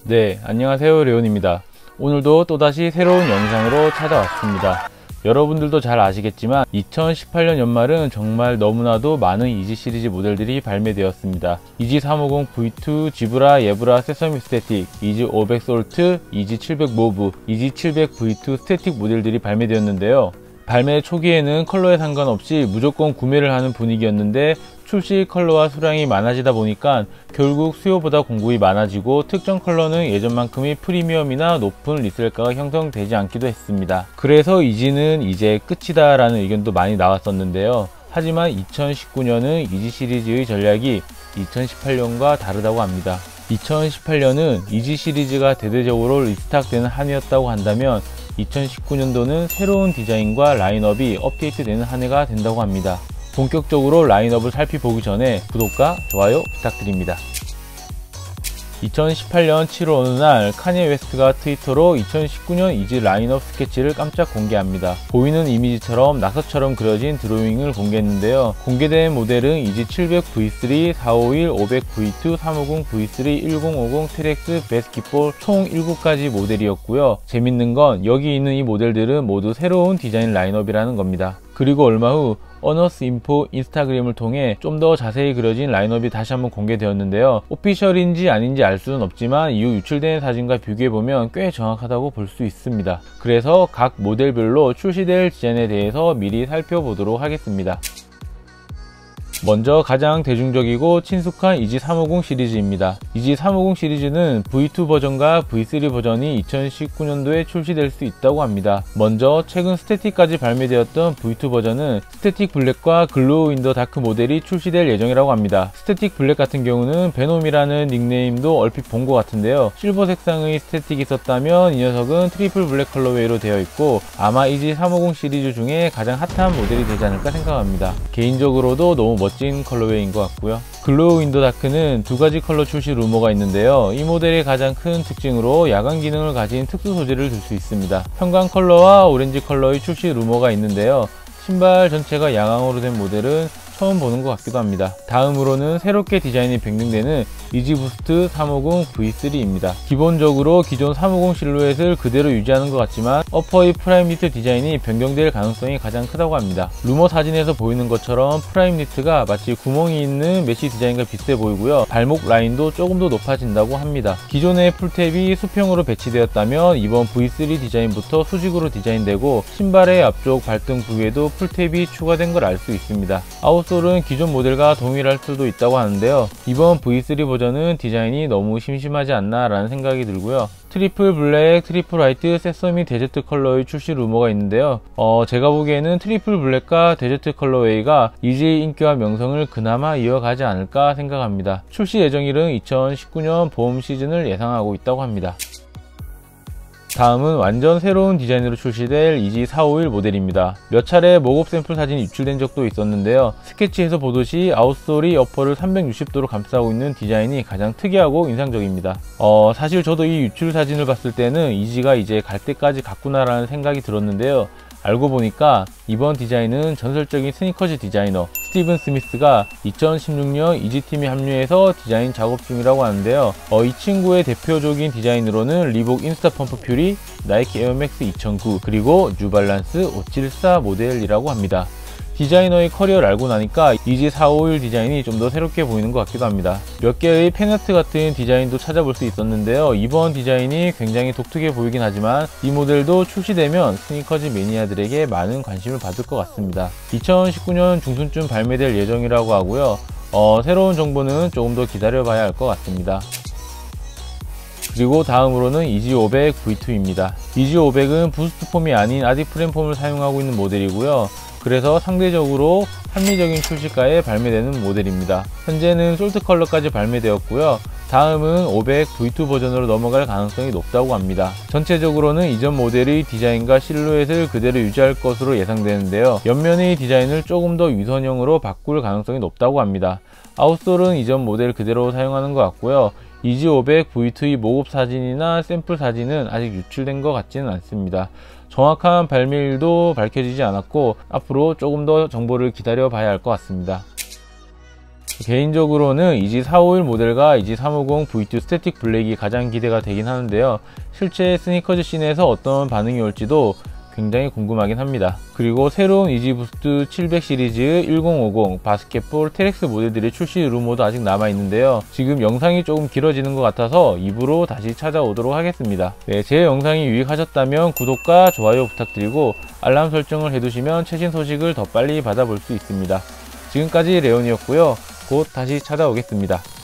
네, 안녕하세요. 레온입니다. 오늘도 또다시 새로운 영상으로 찾아왔습니다. 여러분들도 잘 아시겠지만 2018년 연말은 정말 너무나도 많은 이지 시리즈 모델들이 발매되었습니다. 이지 350 V2, 지브라, 예브라, 세서미 스태틱, 이지 500 솔트, 이지 700 모브, 이지 700 V2 스태틱 모델들이 발매되었는데요. 발매 초기에는 컬러에 상관없이 무조건 구매를 하는 분위기였는데 출시 컬러와 수량이 많아지다 보니까 결국 수요보다 공급이 많아지고 특정 컬러는 예전만큼의 프리미엄이나 높은 리셀가가 형성되지 않기도 했습니다. 그래서 이지는 이제 끝이다 라는 의견도 많이 나왔었는데요. 하지만 2019년은 이지 시리즈의 전략이 2018년과 다르다고 합니다. 2018년은 이지 시리즈가 대대적으로 리스탁되는 한 해였다고 한다면 2019년도는 새로운 디자인과 라인업이 업데이트되는 한 해가 된다고 합니다. 본격적으로 라인업을 살펴보기 전에 구독과 좋아요 부탁드립니다. 2018년 7월 어느 날 카니에 웨스트가 트위터로 2019년 이지 라인업 스케치를 깜짝 공개합니다. 보이는 이미지처럼 낙서처럼 그려진 드로잉을 공개했는데요. 공개된 모델은 이지 700 V3, 451, 500 V2, 350 V3, 1050, 트랙스, 베스킷볼 총 7가지 모델이었고요. 재밌는 건 여기 있는 이 모델들은 모두 새로운 디자인 라인업이라는 겁니다. 그리고 얼마 후 어너스 인포 인스타그램을 통해 좀 더 자세히 그려진 라인업이 다시 한번 공개되었는데요. 오피셜인지 아닌지 알 수는 없지만 이후 유출된 사진과 비교해보면 꽤 정확하다고 볼 수 있습니다. 그래서 각 모델별로 출시될 디자인에 대해서 미리 살펴보도록 하겠습니다. 먼저 가장 대중적이고 친숙한 이지 350 시리즈입니다. 이지 350 시리즈는 V2 버전과 V3 버전이 2019년도에 출시될 수 있다고 합니다. 먼저 최근 스태틱까지 발매되었던 V2 버전은 스태틱 블랙과 글로우 윈더 다크 모델이 출시될 예정이라고 합니다. 스태틱 블랙 같은 경우는 베놈이라는 닉네임도 얼핏 본 것 같은데요. 실버 색상의 스태틱이 있었다면 이 녀석은 트리플 블랙 컬러웨이로 되어 있고 아마 이지 350 시리즈 중에 가장 핫한 모델이 되지 않을까 생각합니다. 개인적으로도 너무 멋진 컬러웨이인 것 같고요. 글로우 윈도 다크는 두 가지 컬러 출시 루머가 있는데요. 이 모델의 가장 큰 특징으로 야광 기능을 가진 특수 소재를 들 수 있습니다. 형광 컬러와 오렌지 컬러의 출시 루머가 있는데요. 신발 전체가 양광으로 된 모델은 처음 보는 것 같기도 합니다. 다음으로는 새롭게 디자인이 변경되는 이지 부스트 350 V3입니다. 기본적으로 기존 350 실루엣을 그대로 유지하는 것 같지만 어퍼의 프라임 니트 디자인이 변경될 가능성이 가장 크다고 합니다. 루머 사진에서 보이는 것처럼 프라임 니트가 마치 구멍이 있는 메쉬 디자인과 비슷해 보이고요. 발목 라인도 조금 더 높아진다고 합니다. 기존의 풀탭이 수평으로 배치되었다면 이번 V3 디자인부터 수직으로 디자인되고 신발의 앞쪽 발등 부위에도 풀탭이 추가된 걸 알 수 있습니다. 아웃솔은 기존 모델과 동일할 수도 있다고 하는데요. 이번 V3 버전은 디자인이 너무 심심하지 않나 라는 생각이 들고요. 트리플 블랙, 트리플 화이트, 세서미 데저트 컬러의 출시 루머가 있는데요. 제가 보기에는 트리플 블랙과 데저트 컬러웨이가 이지의 인기와 명성을 그나마 이어가지 않을까 생각합니다. 출시 예정일은 2019년 봄 시즌을 예상하고 있다고 합니다. 다음은 완전 새로운 디자인으로 출시될 이지 451 모델입니다. 몇 차례 목업 샘플 사진이 유출된 적도 있었는데요. 스케치에서 보듯이 아웃솔이 어퍼를 360도로 감싸고 있는 디자인이 가장 특이하고 인상적입니다. 사실 저도 이 유출 사진을 봤을 때는 이지가 이제 갈 때까지 갔구나 라는 생각이 들었는데요. 알고 보니까 이번 디자인은 전설적인 스니커즈 디자이너 스티븐 스미스가 2016년 이지팀에 합류해서 디자인 작업 중이라고 하는데요. 이 친구의 대표적인 디자인으로는 리복 인스타 펌프 퓨리, 나이키 에어맥스 2009, 그리고 뉴발란스 574 모델이라고 합니다. 디자이너의 커리어를 알고 나니까 이지 451 디자인이 좀 더 새롭게 보이는 것 같기도 합니다. 몇 개의 팬아트 같은 디자인도 찾아볼 수 있었는데요. 이번 디자인이 굉장히 독특해 보이긴 하지만 이 모델도 출시되면 스니커즈 매니아들에게 많은 관심을 받을 것 같습니다. 2019년 중순쯤 발매될 예정이라고 하고요. 새로운 정보는 조금 더 기다려봐야 할 것 같습니다. 그리고 다음으로는 이지 500 V2입니다. 이지 500은 부스트 폼이 아닌 아디프렌 폼을 사용하고 있는 모델이고요. 그래서 상대적으로 합리적인 출시가에 발매되는 모델입니다. 현재는 솔트 컬러까지 발매되었고요. 다음은 500 V2 버전으로 넘어갈 가능성이 높다고 합니다. 전체적으로는 이전 모델의 디자인과 실루엣을 그대로 유지할 것으로 예상되는데요. 옆면의 디자인을 조금 더 유선형으로 바꿀 가능성이 높다고 합니다. 아웃솔은 이전 모델 그대로 사용하는 것 같고요. 이지 500 V2의 모급 사진이나 샘플 사진은 아직 유출된 것 같지는 않습니다. 정확한 발매일도 밝혀지지 않았고 앞으로 조금 더 정보를 기다려 봐야 할 것 같습니다. 개인적으로는 EG451 모델과 EG350 V2 스태틱 블랙이 가장 기대가 되긴 하는데요. 실제 스니커즈 씬에서 어떤 반응이 올지도 굉장히 궁금하긴 합니다. 그리고 새로운 이지부스트 700 시리즈, 1050, 바스켓볼, 테렉스 모델들의 출시 루머도 아직 남아있는데요. 지금 영상이 조금 길어지는 것 같아서 2부로 다시 찾아오도록 하겠습니다. 네, 제 영상이 유익하셨다면 구독과 좋아요 부탁드리고 알람 설정을 해두시면 최신 소식을 더 빨리 받아볼 수 있습니다. 지금까지 레온이었고요. 곧 다시 찾아오겠습니다.